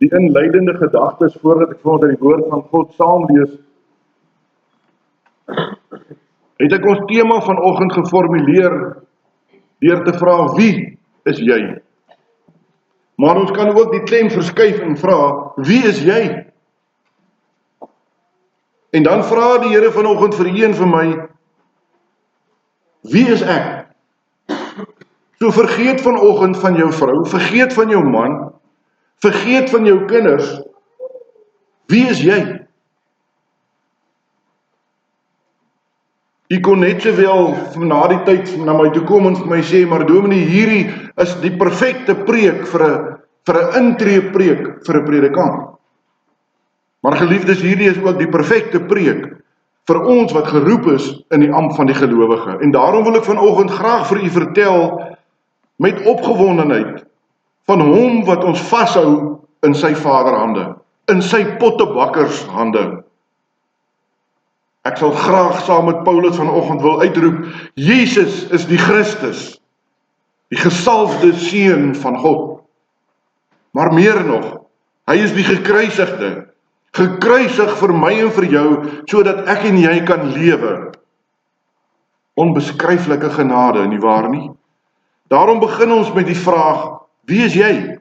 die inleidende gedagtes voordat ek vir ons uit die woord van God saam lees, het ek ons tema vanoggend geformuleer deur te vra, wie is jy? Maar ons kan ook die klem verskuif en vra, wie is jy? En dan vra die Here vanoggend vir u en vir my, wie is ek? So vergeet vanoggend van jou vrou, vergeet van jou man, vergeet van jou kinders, wie is jy? U kon net sowel na die tyd na my toe kom en vir my sê, maar dominee, hierdie is die perfekte preek vir 'n intree preek vir 'n predikant. Maar geliefdes, hierdie is ook die perfekte preek vir ons wat geroep is in die ampt van die gelowige. En daarom wil ek vanoggend graag vir u vertel met opgewondenheid van hom wat ons vashou in sy vaderhande, in sy pottebakkershande. Ek sal graag saam met Paulus vanoggend wil uitroep, Jesus is die Christus, die gesalfde seun van God. Maar meer nog, hy is die gekruisigde, gekruisig vir my en vir jou, sodat ek en jy kan lewe. Onbeskryflike genade, nie waar nie? Daarom begin ons met die vraag, wie is jy?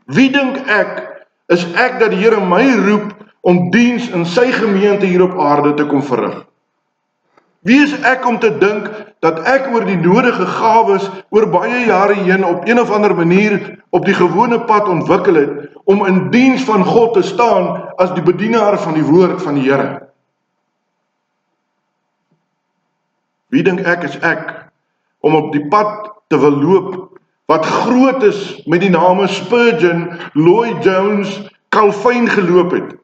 Wie dink ek, is ek dat die Here my roep om diens in sy gemeente hier op aarde te kom verrig? Wie is ek om te dink dat ek oor die nodige gawes oor baie jare heen op een of ander manier op die gewone pad ontwikkel het om in diens van God te staan as die bedienaar van die woord van die Here? Wie dink ek is ek om op die pad te wil loop wat groot is met die name Spurgeon, Lloyd Jones, Calvin geloop het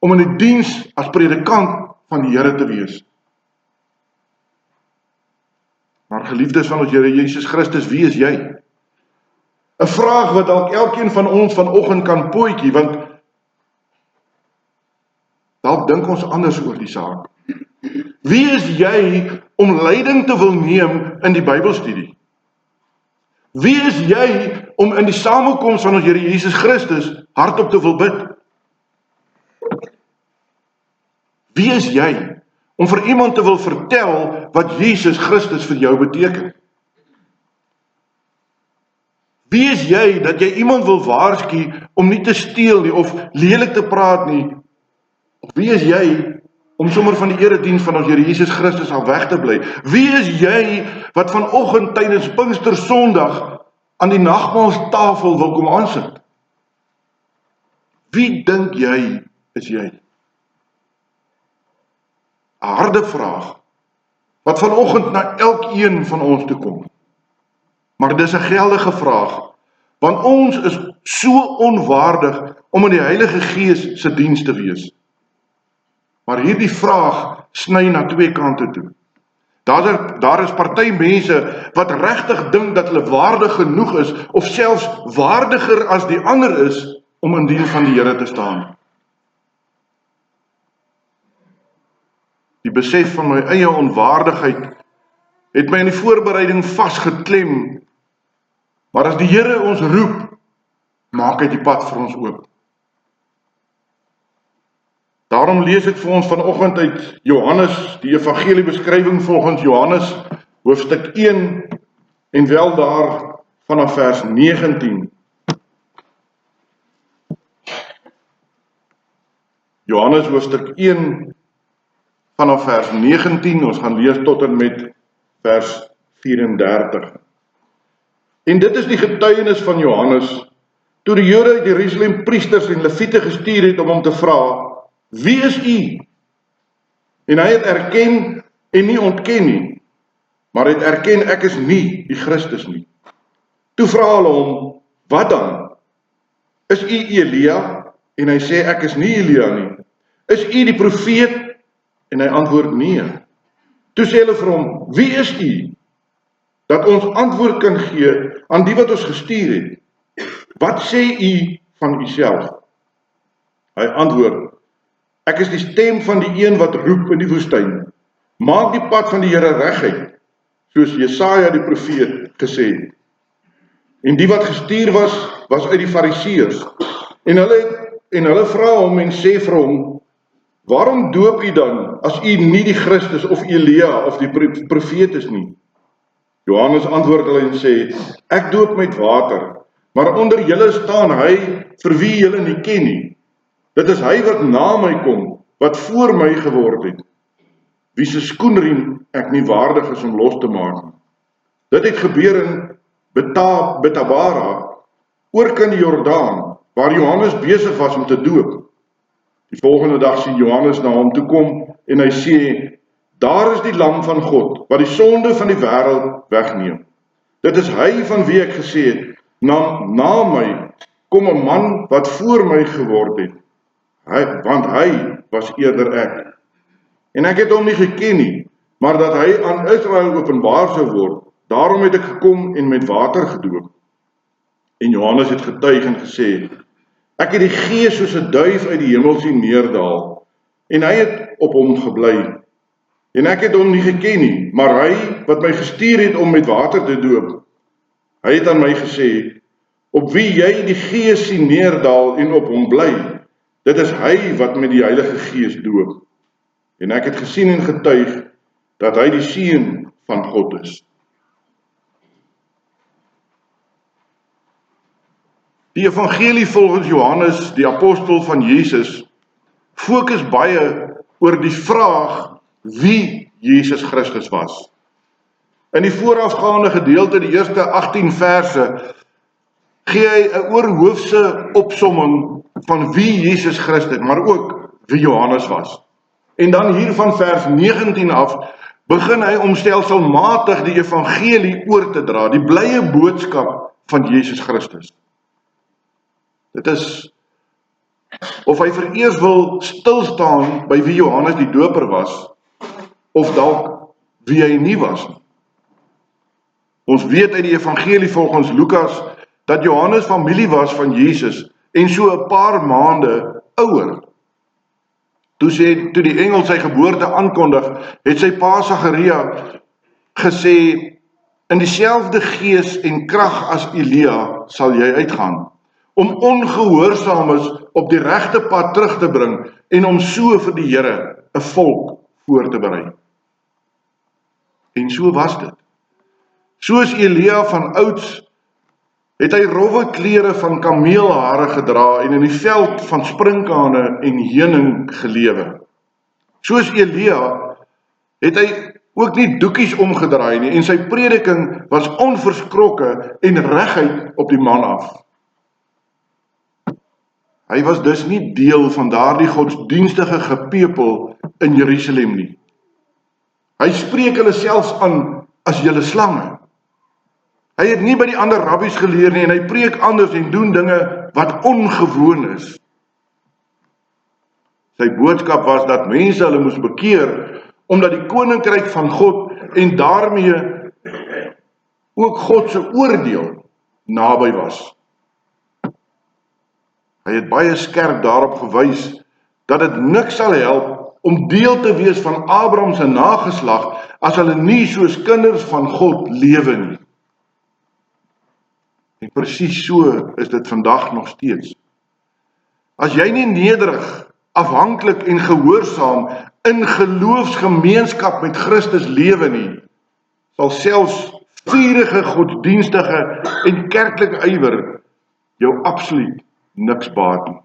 om in die diens as predikant van die Here te wees? Maar geliefdes van ons Here Jesus Christus, wie is jy? 'n vraag wat dalk elkeen van ons vanoggend kan pootjie, want dalk dink ons anders oor die saak. Wie is jy om leiding te wil neem in die Bybelstudie? Wie is jy om in die samekoms van ons Here Jesus Christus hardop te wil bid? Wie is jy om vir iemand te wil vertel wat Jesus Christus vir jou beteken? Wie is jy dat jy iemand wil waarsku om nie te steel nie of lelik te praat nie? Of wie is jy om sommer van die erediens van ons Here Jesus Christus af weg te bly? Wie is jy wat vanoggend tydens Pinkstersondag aan die nagmaaltafel wil kom aansit? Wie dink jy is jy? 'n harde vraag wat vanoggend na elkeen van ons toe kom. Maar dis 'n geldige vraag, want ons is so onwaardig om in die Heilige Gees se diens te wees. Maar hierdie vraag sny na twee kante toe. Daar is party mense wat regtig dink dat hulle waardig genoeg is, of selfs waardiger as die ander is, om in diens van die Here te staan. Die besef van my eie onwaardigheid het my in die voorbereiding vasgeklem. Maar as die Here ons roep, maak hy die pad vir ons oop. Daarom lees ek vir ons vanoggend uit Johannes, die evangeliebeskrywing volgens Johannes, hoofstuk 1, en wel daar vanaf vers 19. Johannes hoofstuk 1, vanaf vers 19, ons gaan lees tot en met vers 34. En dit is die getuienis van Johannes, toe die Jode uit Jerusalem priesters en leviete gestuur het om hom te vra, wie is u? En hy het erken en nie ontken nie, maar het erken ek is nie die Christus nie. Toe vra hulle hom, wat dan? Is u Elia? En hy sê ek is nie Elia nie. Is u die profeet? En hy antwoord nee. Toe sê hulle vir hom, wie is u? Dat ons antwoord kan gee aan die wat ons gestuur het. Wat sê u van uself? Hy antwoord, ek is die stem van die een wat roep in die woestyn. Maak die pad van die Here reguit, soos Jesaja die profeet gesê het. En die wat gestuur was uit die Fariseërs. En hulle vra hom en sê vir hom, waarom doop u dan, as u nie die Christus of Elia of die profeet is nie? Johannes antwoord hulle en sê, ek doop met water, maar onder julle staan hy, vir wie julle nie ken nie. Dit is hy wat na my kom, wat voor my geword het, wie se skoenriem ek nie waardig is om los te maak nie. Dit het gebeur in Betabara, oorkant die Jordaan, waar Johannes besig was om te doop. Die volgende dag sien Johannes na hom toe kom en hy sê, daar is die lam van God, wat die sonde van die wêreld wegneem. Dit is hy van wie ek gesê het, na my kom 'n man wat voor my geword het, want hy was eerder ek. En ek het hom nie geken nie, maar dat hy aan Israel openbaar sou word, daarom het ek gekom en met water gedoop. En Johannes het getuig en gesê, ek het die Gees soos 'n duif uit die hemel sien neerdal, en hy het op hom gebly. En ek het hom nie geken nie, maar hy wat my gestuur het om met water te doop, hy het aan my gesê, op wie jy die Gees sien neerdal en op hom bly, dit is hy wat met die Heilige Gees doop. En ek het gesien en getuig dat hy die Seun van God is. Die evangelie volgens Johannes, die apostel van Jesus, fokus baie oor die vraag wie Jesus Christus was. In die voorafgaande gedeelte, die eerste 18 verse, gee hy 'n oorhoofse opsomming van wie Jesus Christus, maar ook wie Johannes was. En dan hier van vers 19 af, begin hy om stelselmatig die evangelie oor te dra, die blye boodskap van Jesus Christus. Dit is, of hy vereers wil stilstaan by wie Johannes die doper was, of dalk wie hy nie was nie. Ons weet uit die evangelie volgens Lukas, dat Johannes familie was van Jesus, en so 'n paar maande ouer. Toe die engel sy geboorte aankondig, het sy pa Sagaria gesê, in dieselfde gees en krag as Elia sal jy uitgaan, om ongehoorsaames op die regte pad terug te bring, en om so vir die Here 'n volk voor te berei. En so was dit. Soos Elia van ouds, het hy rowwe klere van kameelhare gedra en in die veld van sprinkane en heuning gelewe. Soos Elia het hy ook nie doekies omgedraai nie, en sy prediking was onverskrokke en reguit op die man af. Hy was dus nie deel van daardie godsdienstige gepepel in Jerusalem nie. Hy spreek hulle selfs aan as julle slange. Hy het nie by die ander rabbies geleer nie, en hy preek anders en doen dinge wat ongewoon is. Sy boodskap was dat mense hulle moes bekeer, omdat die koninkryk van God en daarmee ook God se oordeel naby was. Hy het baie skerp daarop gewys dat dit niks sal help om deel te wees van Abraham se nageslag as hulle nie soos kinders van God lewe nie. En presies so is dit vandag nog steeds. As jy nie nederig, afhanklik en gehoorsaam in geloofsgemeenskap met Christus lewe nie, sal selfs vurige godsdienstige en kerklike ywer jou absoluut niks baat nie.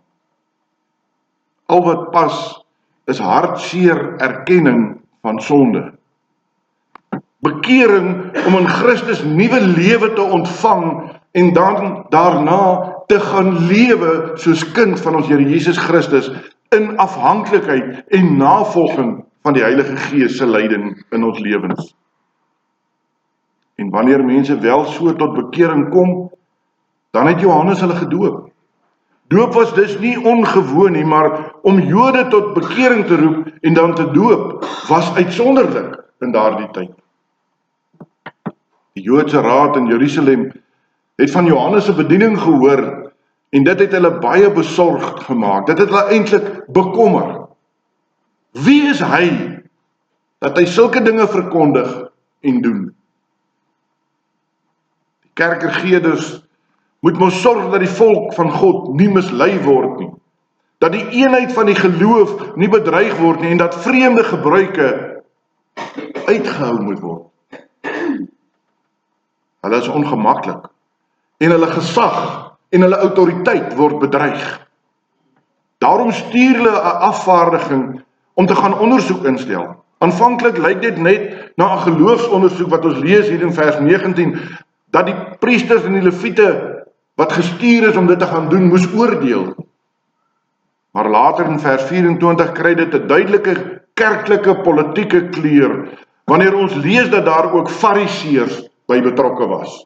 Al wat pas is hartseer erkenning van sonde. Bekering om in Christus nuwe lewe te ontvang en dan daarna te gaan lewe soos kind van ons Here Jesus Christus in afhanklikheid en navolging van die Heilige Gees se leiding in ons lewens. En wanneer mense wel so tot bekering kom, dan het Johannes hulle gedoop. Doop was dus nie ongewoon nie, maar om Jode tot bekering te roep en dan te doop, was uitsonderlik in daardie tyd. Die Joodse raad in Jerusalem het van Johannes se bediening gehoor, en dit het hulle baie besorgd gemaak. Dit het hulle eintlik bekommer. Wie is hy, dat hy sulke dinge verkondig en doen? Die kerkregeders moet ons sorg dat die volk van God nie mislei word nie. Dat die eenheid van die geloof nie bedreig word nie en dat vreemde gebruike uitgehou moet word. Hulle is ongemaklik en hulle gesag en hulle autoriteit word bedreig. Daarom stuur hulle 'n afvaardiging om te gaan ondersoek instel. Aanvanklik lyk dit net na 'n geloofsondersoek wat ons lees hier in vers 19, dat die priesters en die leviete wat gestuur is om dit te gaan doen, moes oordeel. Maar later in vers 24 kry dit 'n duidelike kerklike politieke kleur, wanneer ons lees dat daar ook fariseërs by betrokke was.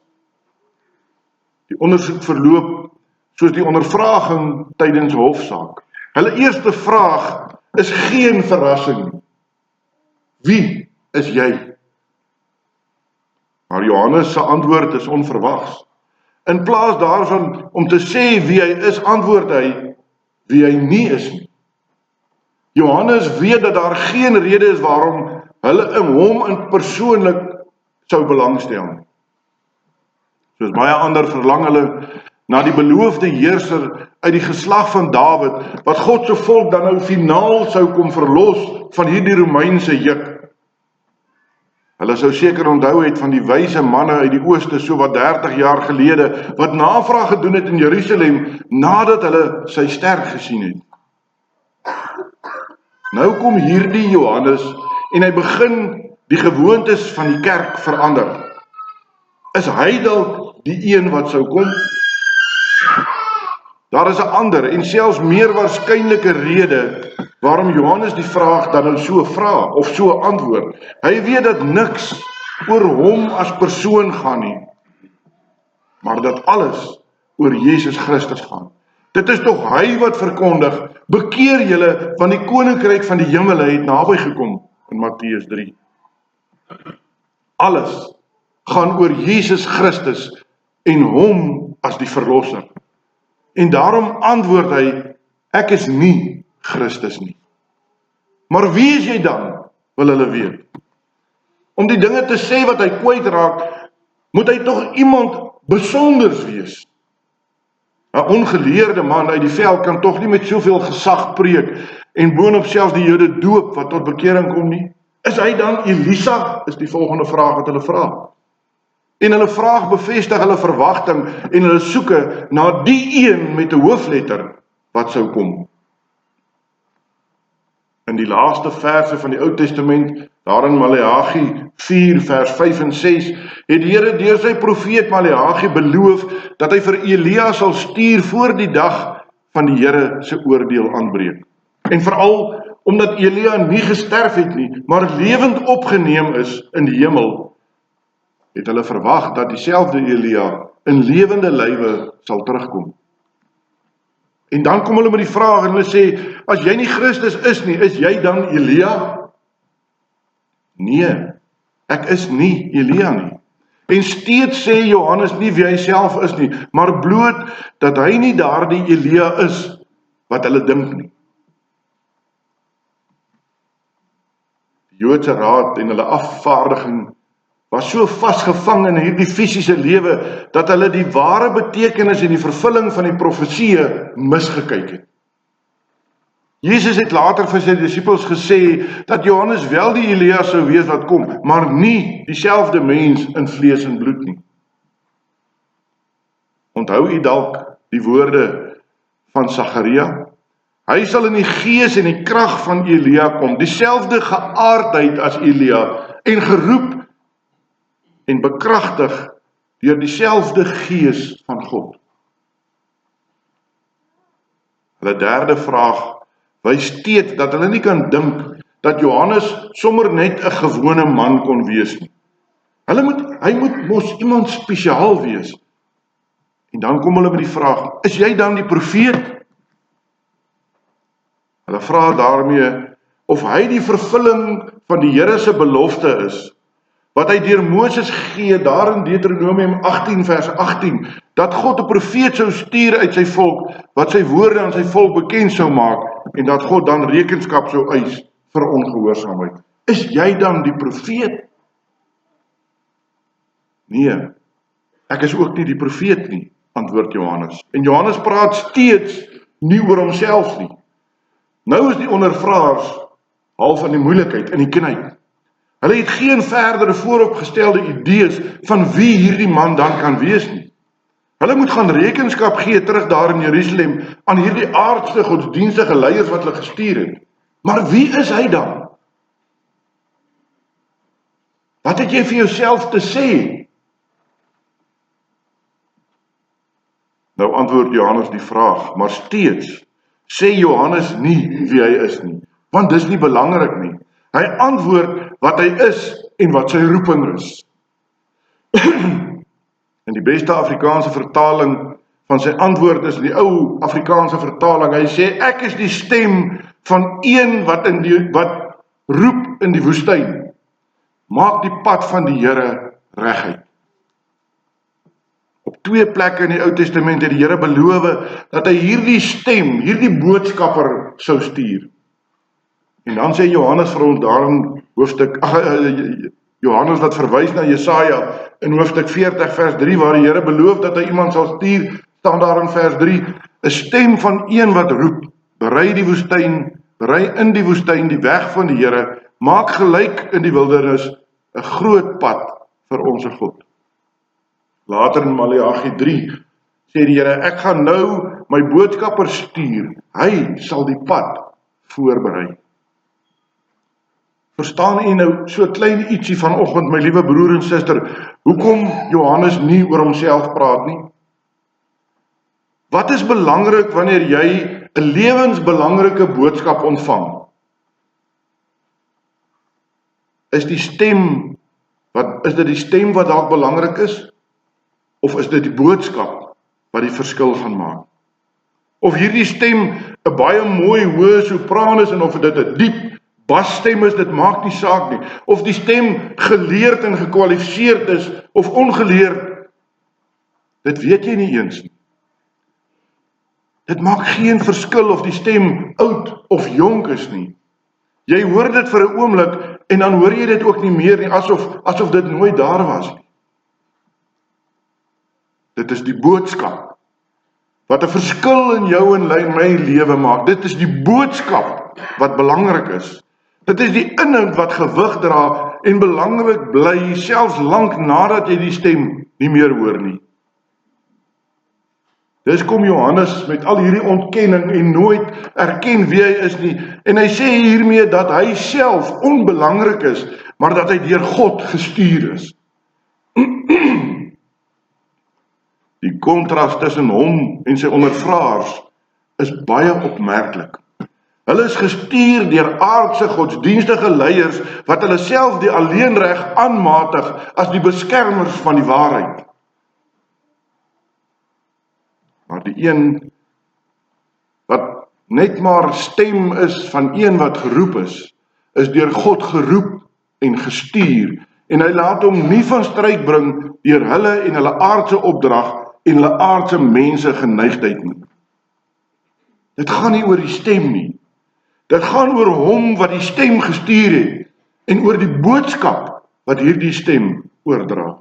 Die ondersoek verloop soos die ondervraging tydens hofsaak. Hulle eerste vraag is geen verrassing nie. Wie is jy? Maar Johannes se antwoord is onverwags. In plaas daarvan om te sê wie hy is, antwoord hy wie hy nie is nie. Johannes weet dat daar geen rede is waarom hulle in hom in persoonlik sou belangstel. Soos baie ander verlang hulle na die beloofde heerser uit die geslag van Dawid, wat God se volk dan nou finaal sou kom verlos van hierdie Romeinse juk. Hulle sou seker onthou het van die wyse manne uit die ooste so wat 30 jaar gelede, wat navraag gedoen het in Jerusalem, nadat hulle sy ster gesien het. Nou kom hierdie Johannes, en hy begin die gewoontes van die kerk verander. Is hy dalk die een wat sou kom? Daar is 'n ander en selfs meer waarskynlike rede waarom Johannes die vraag dan nou so vra of so antwoord. Hy weet dat niks oor hom as persoon gaan nie, maar dat alles oor Jesus Christus gaan. Dit is tog hy wat verkondig, bekeer julle, want die koninkryk van die hemele het naby gekom, in Matteus 3. Alles gaan oor Jesus Christus en hom as die verlosser. En daarom antwoord hy, ek is nie Christus nie. Maar wie is jy dan, wil hulle weet. Om die dinge te sê wat hy kwytraak, moet hy tog iemand besonders wees. 'n Ongeleerde man uit die veld kan tog nie met soveel gesag preek en boonop selfs die Jode doop wat tot bekering kom nie. Is hy dan Elisa? Is die volgende vraag wat hulle vra. En hulle vraag bevestig hulle verwagting en hulle soeke na die een met 'n hoofletter wat sou kom. In die laaste verse van die Ou Testament, daar in Maleagi 4 vers 5 en 6, het die Here deur sy profeet Maleagi beloof dat hy vir Elia sal stuur voor die dag van die Here se oordeel aanbreek. En veral omdat Elia nie gesterf het nie, maar lewend opgeneem is in die hemel, het hulle verwag dat dieselfde Elia in lewende lywe sal terugkom. En dan kom hulle met die vraag en hulle sê, as jy nie Christus is nie, is jy dan Elia? Nee, ek is nie Elia nie. En steeds sê Johannes nie wie hy self is nie, maar bloot dat hy nie daardie Elia is wat hulle dink nie. Die Joodse raad en hulle afvaardiging was so vasgevang in hierdie fisiese lewe, dat hulle die ware betekenis en die vervulling van die profesieë misgekyk het. Jesus het later vir sy disippels gesê, dat Johannes wel die Elia sou wees wat kom, maar nie dieselfde mens in vlees en bloed nie. Onthou u dalk die woorde van Sagaria? Hy sal in die gees en die krag van Elia kom, dieselfde geaardheid as Elia, en geroep en bekragtig deur dieselfde gees van God. Hulle derde vraag wys steeds dat hulle nie kan dink dat Johannes sommer net 'n gewone man kon wees nie. Hy moet mos iemand spesiaal wees. En dan kom hulle met die vraag, is jy dan die profeet? Hulle vra daarmee of hy die vervulling van die Here se belofte is, wat hy deur Moses gee, daar in Deuteronomium 18 vers 18, dat God 'n profeet sou stuur uit sy volk, wat sy woorde aan sy volk bekend sou maak, en dat God dan rekenskap sou eis vir ongehoorsaamheid. Is jy dan die profeet? Nee, ek is ook nie die profeet nie, antwoord Johannes. En Johannes praat steeds nie oor homself nie. Nou is die ondervraers half in die moeilikheid, in die knyp. Hulle het geen verdere vooropgestelde idees van wie hierdie man dan kan wees nie. Hulle moet gaan rekenskap gee terug daar in Jerusalem aan hierdie aardse godsdienstige leiers wat hulle gestuur het. Maar wie is hy dan? Wat het jy vir jouself te sê? Nou antwoord Johannes die vraag, maar steeds sê Johannes nie wie hy is nie, want dis nie belangrik nie. Hy antwoord wat hy is en wat sy roeping is. In die beste Afrikaanse vertaling van sy antwoord is die ou Afrikaanse vertaling. Hy sê, ek is die stem van een wat roep in die woestyn. Maak die pad van die Here reguit. Op 2 plekke in die Ou Testament het die Here beloof dat hy hierdie stem, hierdie boodskapper sou stuur. En dan sê Johannes vir ons daar in hoofstuk, Johannes wat verwys na Jesaja in hoofstuk 40 vers 3, waar die Here beloof dat hy iemand sal stuur, staan daar in vers 3, 'n stem van een wat roep, berei in die woestyn die weg van die Here, maak gelyk in die wildernis 'n groot pad vir ons God. Later in Maleagi 3 sê die Here, ek gaan nou my boodskapper stuur, hy sal die pad voorberei. Verstaan u nou so klein ietsie vanoggend, my liewe broer en suster, hoekom Johannes nie oor homself praat nie? Wat is belangrik wanneer jy 'n lewensbelangrike boodskap ontvang? Is dit die stem wat dalk belangrik is? Of is dit die boodskap wat die verskil gaan maak? Of hierdie stem 'n baie mooi hoë sopraan is en of dit 'n diep basstem is, dit maak nie saak nie. Of die stem geleerd en gekwalifiseerd is of ongeleerd, dit weet jy nie eens nie. Dit maak geen verskil of die stem oud of jonk is nie. Jy hoor dit vir 'n oomblik en dan hoor jy dit ook nie meer nie, asof dit nooit daar was nie. Dit is die boodskap wat 'n verskil in jou en my lewe maak. Dit is die boodskap wat belangrik is. Dit is die inhoud wat gewig dra en belangrik bly, selfs lank nadat jy die stem nie meer hoor nie. Dis kom Johannes met al hierdie ontkenning en nooit erken wie hy is nie. En hy sê hiermee dat hy self onbelangrik is, maar dat hy deur God gestuur is. Die kontras tussen hom en sy ondervraers is baie opmerklik. Hulle is gestuur deur aardse godsdienstige leiers wat hulle self die alleenreg aanmatig as die beskermers van die waarheid. Maar die een wat net maar stem is van een wat geroep is deur God geroep en gestuur. En hy laat hom nie van stryd bring deur hulle en hulle aardse opdrag en hulle aardse mense geneigtheid nie. Dit gaan nie oor die stem nie. Dit gaan oor hom wat die stem gestuur het en oor die boodskap wat hierdie stem oordra.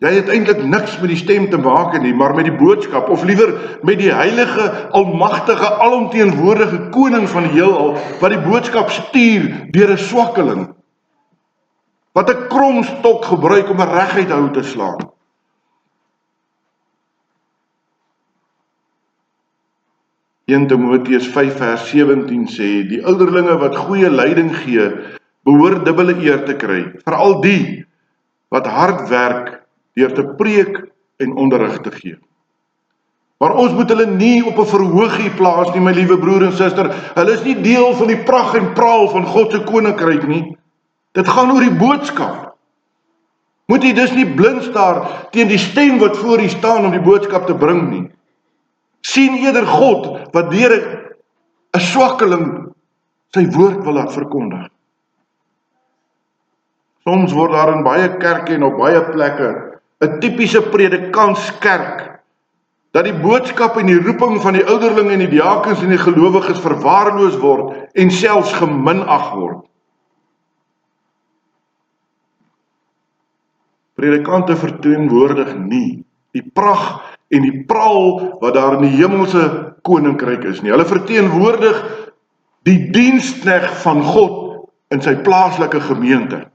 Jy het eintlik niks met die stem te maak nie, maar met die boodskap, of liewer met die heilige, almagtige, alomteenwoordige koning van die heelal, wat die boodskap stuur deur 'n swakkeling, wat 'n kromstok gebruik om 'n reguit hou te slaan. 1 Timoteus 5 vers 17 sê, die ouderlinge wat goeie leiding gee, behoort dubbele eer te kry, veral die wat hard werk deur te preek en onderrig te gee. Maar ons moet hulle nie op 'n verhoogie plaas nie, my liewe broer en suster. Hulle is nie deel van die pragt en praal van God se koninkryk nie. Dit gaan oor die boodskap. Moet jy dus nie blind staar teen die stem wat voor u staan om die boodskap te bring nie. Sien eerder God wat deur 'n swakkeling sy woord wil laat verkondig. Soms word daar in baie kerke en op baie plekke 'n tipiese predikantskerk, dat die boodskap en die roeping van die ouderlinge en die diakens en die gelowiges verwaarloos word en selfs geminag word. Predikante verteenwoordig nie die pragt en die praal wat daar in die hemelse koninkryk is nie. Hulle verteenwoordig die diensknegt van God in sy plaaslike gemeente.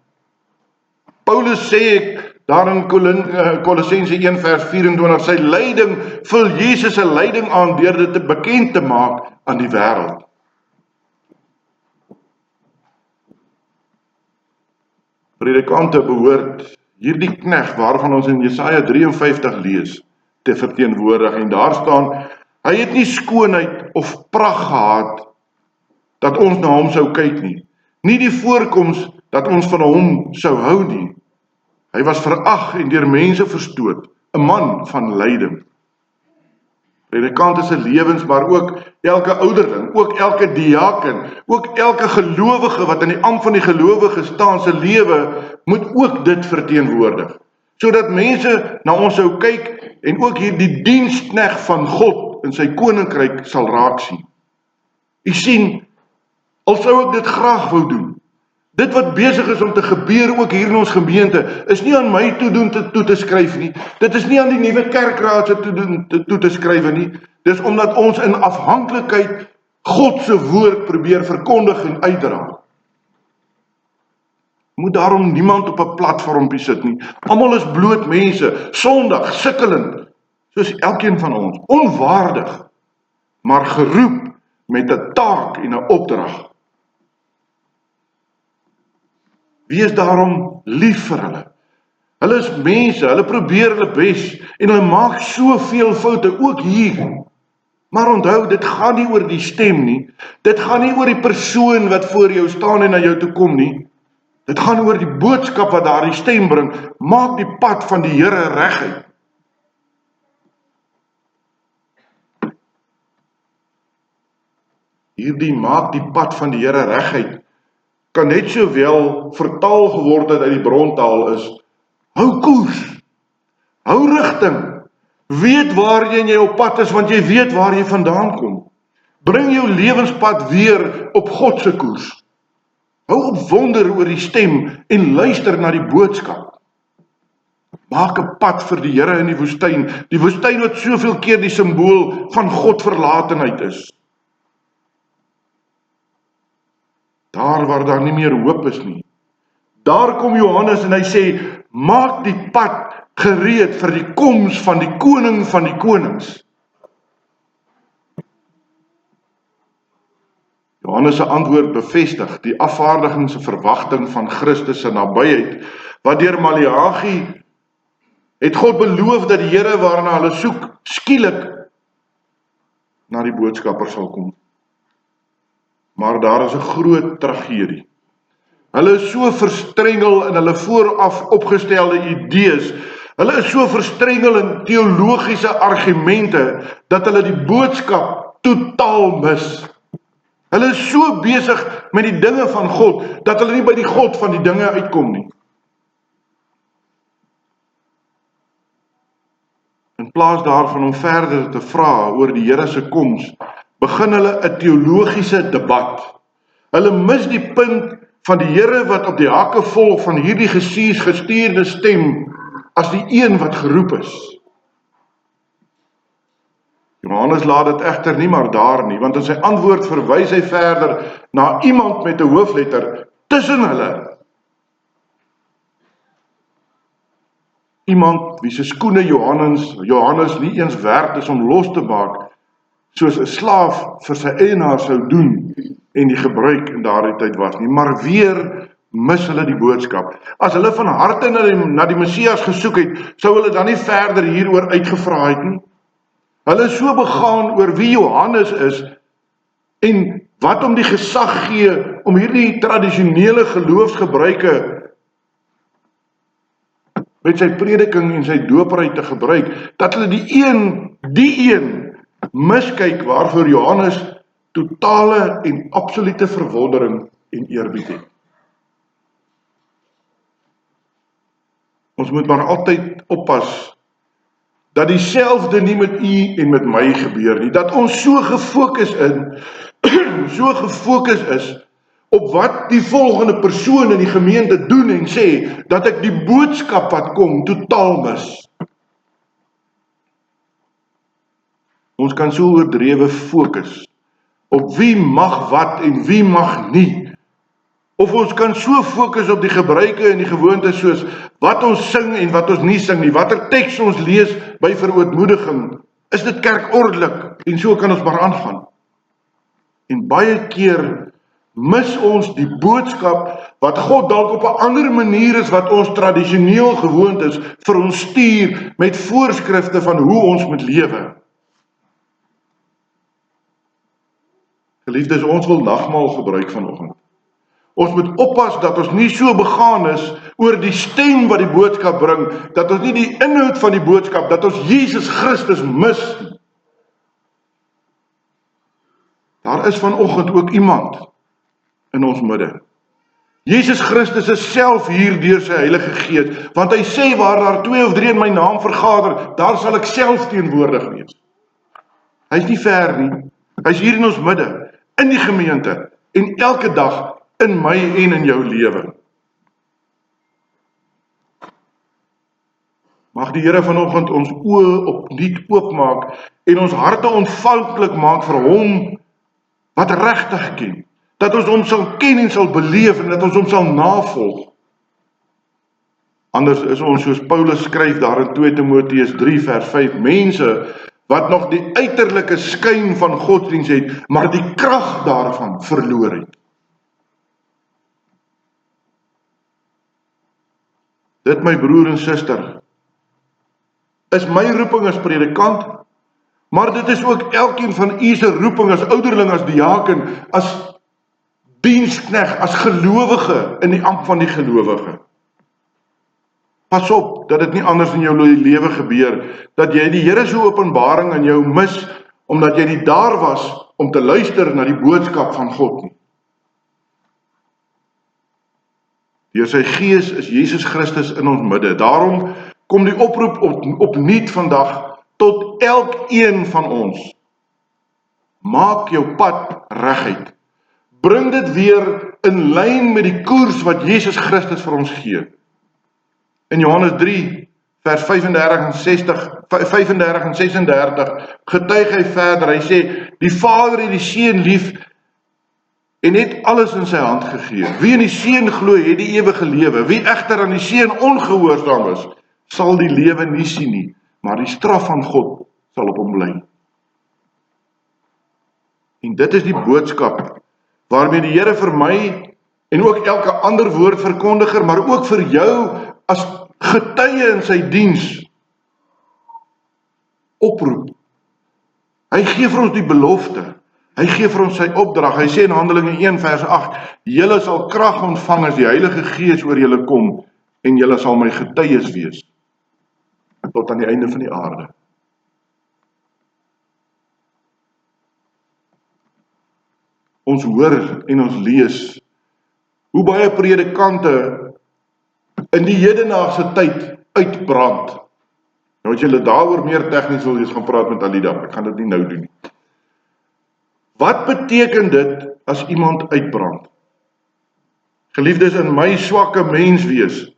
Paulus sê daar in Kolossense 1 vers 24, sy lyding vul Jesus se lyding aan deur dit te bekend te maak aan die wêreld. Predikante behoort hierdie knegt waarvan ons in Jesaja 53 lees te verteenwoordig, en daar staan, hy het nie skoonheid of pragt gehad dat ons na hom sou kyk nie, nie die voorkoms dat ons van hom sou hou nie. Hy was verag en deur mense verstoot, 'n man van lyding. Predikante se lewens, maar ook elke ouderling, ook elke diaken, ook elke gelowige wat in die ampt van die gelowige staan, se lewe moet ook dit verteenwoordig, sodat mense na ons sou kyk en ook hierdie diensknegt van God in sy koninkryk sal raak sien. U sien, al sou ek dit graag wou doen, dit wat besig is om te gebeur ook hier in ons gemeente, is nie aan my toe te skryf nie. Dit is nie aan die nuwe kerkraad se toe te skryf nie. Dis omdat ons in afhanklikheid God se woord probeer verkondig en uitdra. Moet daarom niemand op 'n platformpie sit nie. Almal is bloot mense, sondig, sukkelend, soos elkeen van ons, onwaardig, maar geroep met 'n taak en 'n opdrag. Wees daarom lief vir hulle. Hulle is mense, hulle probeer hulle bes en hulle maak soveel foute, ook hier. Maar onthou, dit gaan nie oor die stem nie. Dit gaan nie oor die persoon wat voor jou staan en na jou toe kom nie. Dit gaan oor die boodskap wat daardie stem bring. Maak die pad van die Here reguit. Hierdie maak die pad van die Here reguit kan net sowel vertaal geword het uit die brontaal is, hou koers, hou rigting, weet waarheen jy op pad is, want jy weet waar jy vandaan kom. Bring jou lewenspad weer op God se koers. Hou op wonder oor die stem en luister na die boodskap. Maak 'n pad vir die Here in die woestyn wat soveel keer die simbool van God verlatenheid is. Daar waar daar nie meer hoop is nie. Daar kom Johannes en hy sê, maak die pad gereed vir die koms van die koning van die konings. Johannes se antwoord bevestig die afvaardiging se verwagting van Christus se nabyheid, wat deur Maleagi het God beloof dat die Here waarna hulle soek, skielik na die boodskapper sal kom. Maar daar is 'n groot tragedie. Hulle is so verstrengel in hulle vooraf opgestelde idees, hulle is so verstrengel in teologiese argumente, dat hulle die boodskap totaal mis. Hulle is so besig met die dinge van God, dat hulle nie by die God van die dinge uitkom nie. In plaas daarvan om verder te vra oor die Here se koms, begin hulle 'n teologiese debat. Hulle mis die punt van die Here wat op die hakke volg van hierdie gestuurde stem as die een wat geroep is. Johannes laat dit egter nie maar daar nie, want in sy antwoord verwys hy verder na iemand met 'n hoofletter tussen hulle. Iemand wie se skoene Johannes nie eens werd is om los te maak, soos 'n slaaf vir sy eienaar sou doen en die gebruik in daardie tyd was nie. Maar weer mis hulle die boodskap. As hulle van harte na die Messias gesoek het, sou hulle dan nie verder hieroor uitgevra het nie. Hulle is so begaan oor wie Johannes is en wat hom die gesag gee om hierdie tradisionele geloofsgebruike met sy prediking en sy doopry te gebruik, dat hulle die een miskyk waarvoor Johannes totale en absolute verwondering en eerbied het. Ons moet maar altyd oppas dat dieselfde nie met u en met my gebeur nie, dat ons so gefokus is op wat die volgende persoon in die gemeente doen en sê, dat ek die boodskap wat kom totaal mis. Ons kan so oordrewe fokus op wie mag wat en wie mag nie. Of ons kan so fokus op die gebruike en die gewoontes soos wat ons sing en wat ons nie sing nie, watter teks ons lees by verootmoediging, is dit kerkordelik en so kan ons maar aangaan. En baie keer mis ons die boodskap wat God dalk op 'n ander manier is wat ons tradisioneel gewoond is, vir ons stuur met voorskrifte van hoe ons moet lewe. Geliefdes, ons wil nagmaal gebruik vanoggend. Ons moet oppas dat ons nie so begaan is oor die stem wat die boodskap bring, dat ons nie die inhoud van die boodskap, dat ons Jesus Christus mis. Daar is vanoggend ook iemand in ons midde. Jesus Christus is self hier deur sy Heilige Gees, want hy sê waar daar 2 of 3 in my naam vergader, daar sal ek self teenwoordig wees. Hy is nie ver nie, hy is hier in ons midde, in die gemeente, en elke dag in my en in jou lewe. Mag die Here vanoggend ons oë opnuut oopmaak en ons harte ontvanklik maak vir hom wat regtig ken. Dat ons hom sal ken en sal beleef en dat ons hom sal navolg. Anders is ons, soos Paulus skryf daar in 2 Timoteus 3 vers 5, mense wat nog die uiterlike skyn van godsdiens het, maar die krag daarvan verloor het. Dit, my broer en suster, is my roeping as predikant, maar dit is ook elkeen van u se roeping as ouderling, as diaken, as dienskneg, as gelowige in die ampt van die gelowige. Pas op dat dit nie anders in jou lewe gebeur, dat jy die Here se openbaring aan jou mis, omdat jy nie daar was om te luister na die boodskap van God nie. Deur sy Gees is Jesus Christus in ons midde. Daarom kom die oproep opnuut vandag tot elkeen van ons. Maak jou pad reguit. Bring dit weer in lyn met die koers wat Jesus Christus vir ons gee. In Johannes 3, vers 35 en 36, getuig hy verder, hy sê, die Vader het die Seun lief en het alles in sy hand gegee. Wie in die Seun glo, het die ewige lewe. Wie egter aan die Seun ongehoorsaam is, sal die lewe nie sien nie, maar die straf van God sal op hom bly. En dit is die boodskap waarmee die Here vir my en ook elke ander woordverkondiger, maar ook vir jou as getuie in sy diens oproep. Hy gee vir ons die belofte. Hy gee vir ons sy opdrag. Hy sê in Handelinge 1 vers 8, julle sal krag ontvang as die Heilige Gees oor julle kom en julle sal my getuies wees tot aan die einde van die aarde. Ons hoor en ons lees hoe baie predikante in die hedendaagse tyd uitbrand. Nou as julle daaroor meer tegnies wil gaan praat met Alida, ek gaan dit nie nou doen nie. Wat beteken dit as iemand uitbrand? Geliefdes, in my swakke menswees,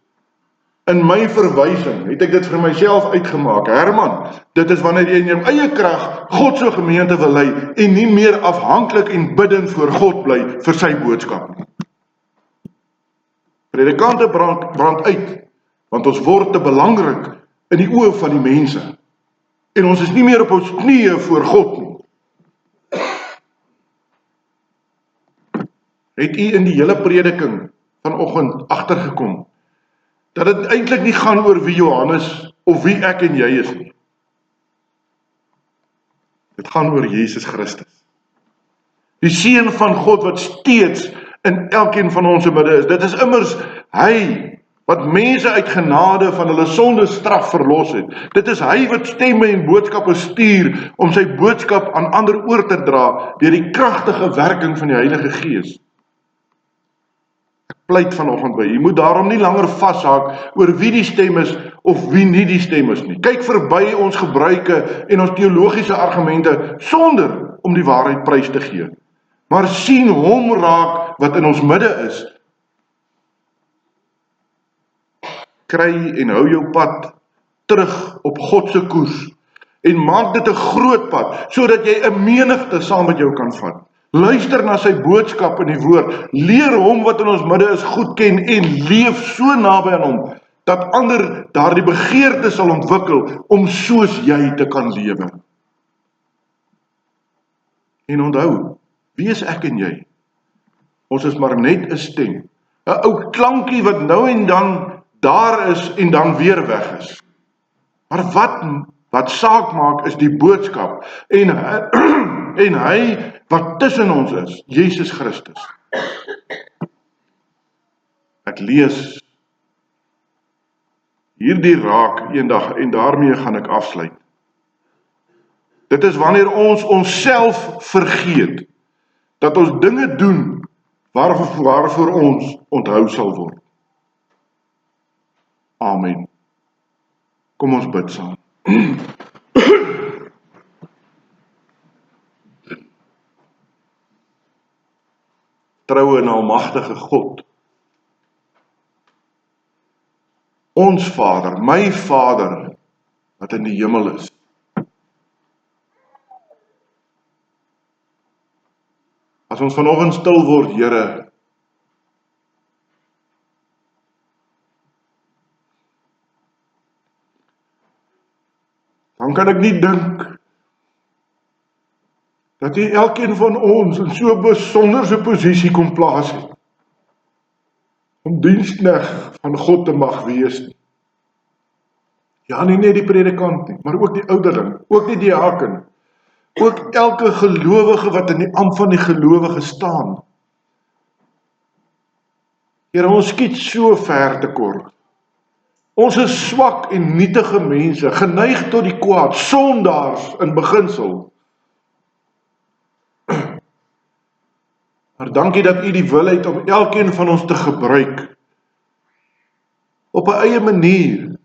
in my verwysing, het ek dit vir myself uitgemaak. Herman, dit is wanneer jy in jou eie krag God se gemeente wil lei en nie meer afhanklik en bidend voor God bly vir sy boodskap nie. Predikante brand uit, want ons word te belangrik in die oë van die mense. En ons is nie meer op ons knieë voor God nie. Het u in die hele prediking vanoggend agtergekom dat dit eintlik nie gaan oor wie Johannes of wie ek en jy is nie. Dit gaan oor Jesus Christus. Die Seun van God wat steeds in elkeen van ons midde is. Dit is immers hy wat mense uit genade van hulle sonde straf verlos het. Dit is hy wat stemme en boodskappe stuur om sy boodskap aan ander oor te dra deur die kragtige werking van die Heilige Gees. Ek pleit vanoggend by, jy moet daarom nie langer vashaak oor wie die stem is of wie nie die stem is nie. Kyk verby ons gebruike en ons teologiese argumente sonder om die waarheid prys te gee. Maar sien hom raak wat in ons midde is, kry en hou jou pad terug op God se koers en maak dit 'n groot pad sodat jy 'n menigte saam met jou kan vat. Luister na sy boodskap in die woord, leer hom wat in ons midde is goed ken en leef so naby aan hom dat ander daardie begeerte sal ontwikkel om soos jy te kan lewe. En onthou, wie is ek en jy? Ons is maar net 'n stem, 'n ou klankie wat nou en dan daar is en dan weer weg is. Maar wat saak maak is die boodskap en hy wat tussen ons is, Jesus Christus. Ek lees hierdie raak eendag en daarmee gaan ek afsluit. Dit is wanneer ons onsself vergeet, dat ons dinge doen waarvoor ons onthou sal word. Amen. Kom ons bid saam. Troue en almagtige God, ons Vader, my Vader, wat in die hemel is. As ons vanoggend stil word, Here, dan kan ek nie dink dat U elkeen van ons in so 'n besonderse posisie kom plaas het, om diensknegt van God te mag wees nie. Ja, nie net die predikant nie, maar ook die ouderling, ook die diaken, ook elke gelowige wat in die ampt van die gelowige staan. Here, ons skiet so ver tekort. Ons is swak en nietige mense, geneig tot die kwaad, sondaars in beginsel. Maar dankie dat U die wil het om elkeen van ons te gebruik, op 'n eie manier,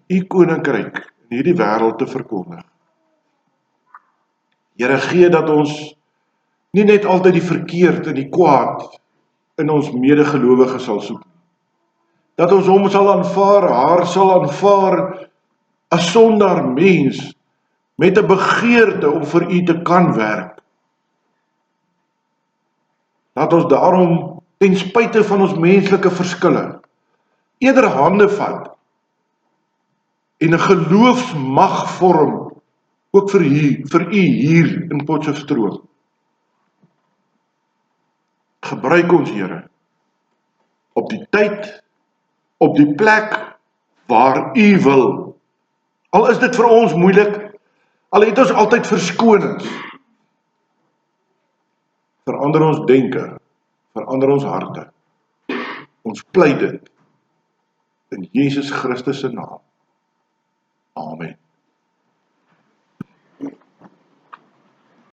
U koninkryk in hierdie wêreld te verkondig. Here, gee dat ons nie net altyd die verkeerd en die kwaad in ons medegelowige sal soek, dat ons hom sal aanvaar, haar sal aanvaar as sondaar mens met 'n begeerte om vir U te kan werk. Laat ons daarom ten spyte van ons menslike verskille eerder hande vat en 'n geloofsmag vorm ook vir U hier in Potchefstroom. Gebruik ons, Here, op die tyd, op die plek waar U wil. Al is dit vir ons moeilik, al het ons altyd verskonings. Verander ons denke, verander ons harte. Ons pleit dit in Jesus Christus se naam. Amen.